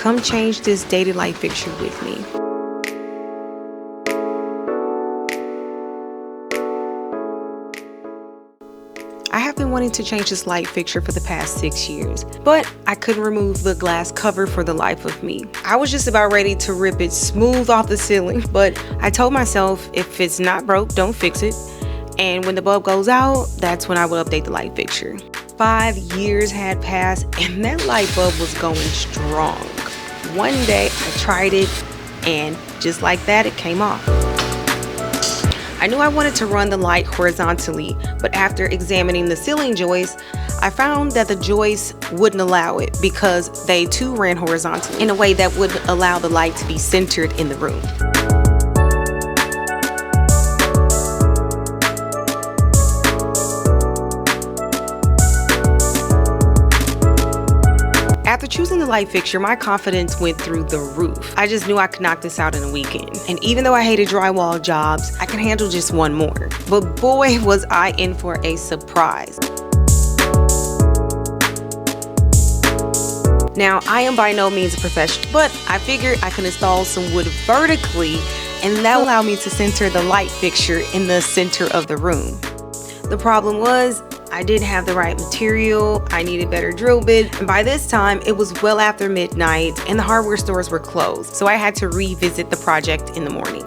Come change this dated light fixture with me. I have been wanting to change this light fixture for the past 6 years, but I couldn't remove the glass cover for the life of me. I was just about ready to rip it smooth off the ceiling, but I told myself if it's not broke, don't fix it. And when the bulb goes out, that's when I will update the light fixture. 5 years had passed and that light bulb was going strong. One day I tried it and just like that, it came off. I knew I wanted to run the light horizontally, but after examining the ceiling joist, I found that the joist wouldn't allow it because they too ran horizontally in a way that would allow the light to be centered in the room. After choosing the light fixture, my confidence went through the roof. I just knew I could knock this out in a weekend. And even though I hated drywall jobs, I can handle just one more. But boy, was I in for a surprise. Now, I am by no means a professional, but I figured I can install some wood vertically, and that will allow me to center the light fixture in the center of the room. The problem was, I didn't have the right material, I needed better drill bit, and by this time it was well after midnight and the hardware stores were closed, so I had to revisit the project in the morning.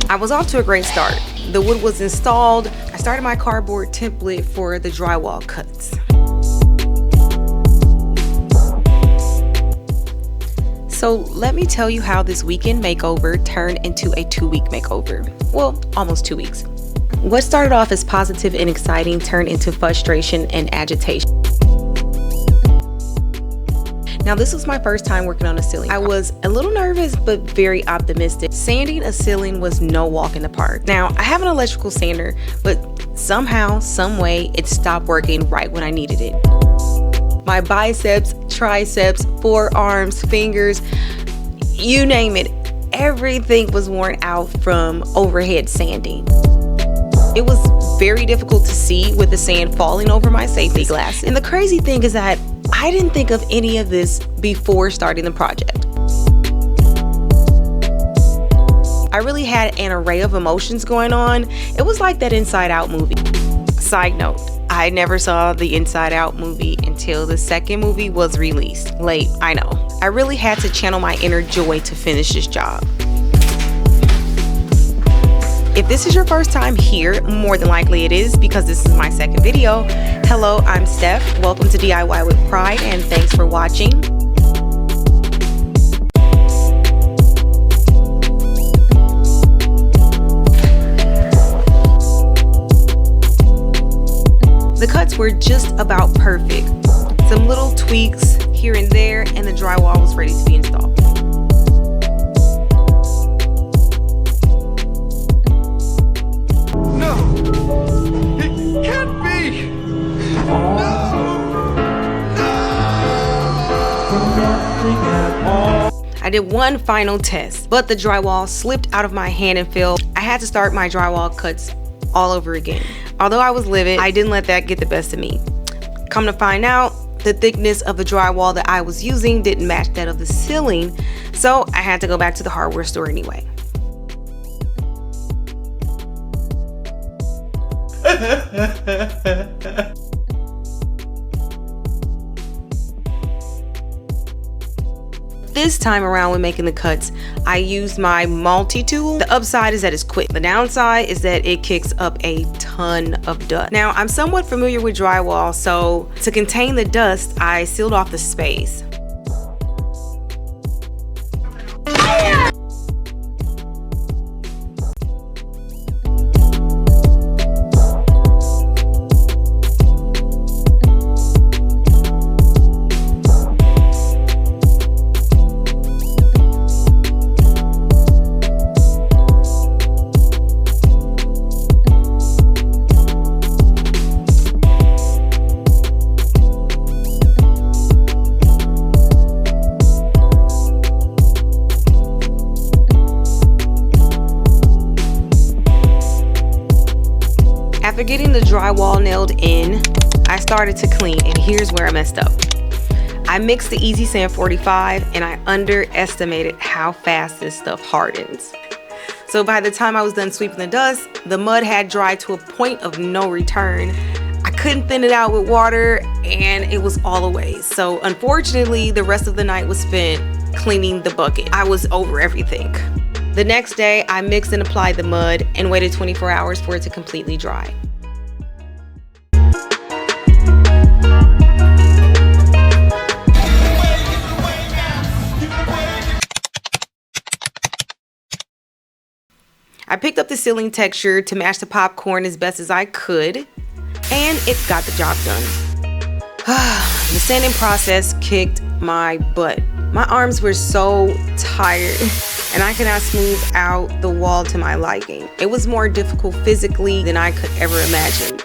I was off to a great start. The wood was installed. I started my cardboard template for the drywall cuts. So let me tell you how this weekend makeover turned into a 2-week makeover. Well, almost 2 weeks. What started off as positive and exciting turned into frustration and agitation. Now, this was my first time working on a ceiling. I was a little nervous, but very optimistic. Sanding a ceiling was no walk in the park. Now, I have an electrical sander, but somehow, some way, it stopped working right when I needed it. My biceps, triceps, forearms, fingers, you name it, everything was worn out from overhead sanding. It was very difficult to see with the sand falling over my safety glasses. And the crazy thing is that I didn't think of any of this before starting the project. I really had an array of emotions going on. It was like that Inside Out movie. Side note, I never saw the Inside Out movie until the second movie was released. Late, I know. I really had to channel my inner joy to finish this job. If this is your first time here, more than likely it is because this is my second video. Hello, I'm Steph. Welcome to DIY with Pride and thanks for watching. The cuts were just about perfect. Some little tweaks here and there and the drywall was ready to be installed. I did one final test, but the drywall slipped out of my hand and fell. I had to start my drywall cuts all over again. Although I was livid, I didn't let that get the best of me. Come to find out, the thickness of the drywall that I was using didn't match that of the ceiling, so I had to go back to the hardware store anyway. This time around when making the cuts, I used my multi-tool. The upside is that it's quick. The downside is that it kicks up a ton of dust. Now, I'm somewhat familiar with drywall, so to contain the dust, I sealed off the space. After getting the drywall nailed in, I started to clean, and here's where I messed up. I mixed the Easy Sand 45 and I underestimated how fast this stuff hardens. So by the time I was done sweeping the dust, the mud had dried to a point of no return. I couldn't thin it out with water and it was all a waste. So unfortunately, the rest of the night was spent cleaning the bucket. I was over everything. The next day, I mixed and applied the mud and waited 24 hours for it to completely dry. I picked up the ceiling texture to match the popcorn as best as I could, and it got the job done. The sanding process kicked my butt. My arms were so tired and I could not smooth out the wall to my liking. It was more difficult physically than I could ever imagine.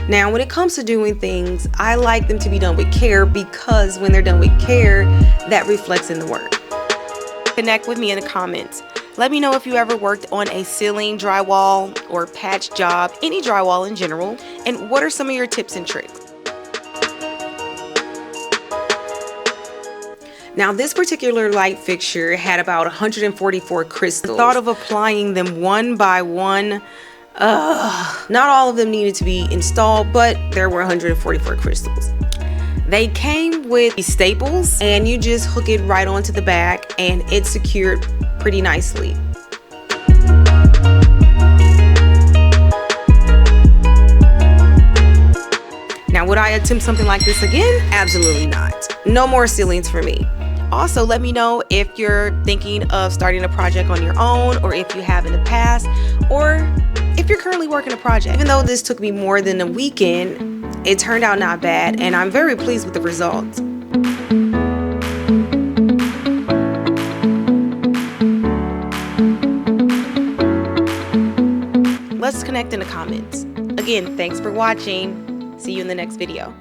Now, when it comes to doing things, I like them to be done with care, because when they're done with care, that reflects in the work. Connect with me in the comments. Let me know if you ever worked on a ceiling, drywall, or patch job, any drywall in general, and what are some of your tips and tricks? Now, this particular light fixture had about 144 crystals. The thought of applying them one by one, not all of them needed to be installed, but there were 144 crystals. They came with staples, and you just hook it right onto the back and it's secured pretty nicely. Now, would I attempt something like this again? Absolutely not. No more ceilings for me. Also, let me know if you're thinking of starting a project on your own, or if you have in the past, or if you're currently working a project. Even though this took me more than a weekend, it turned out not bad, and I'm very pleased with the results. Let's connect in the comments. Again, thanks for watching. See you in the next video.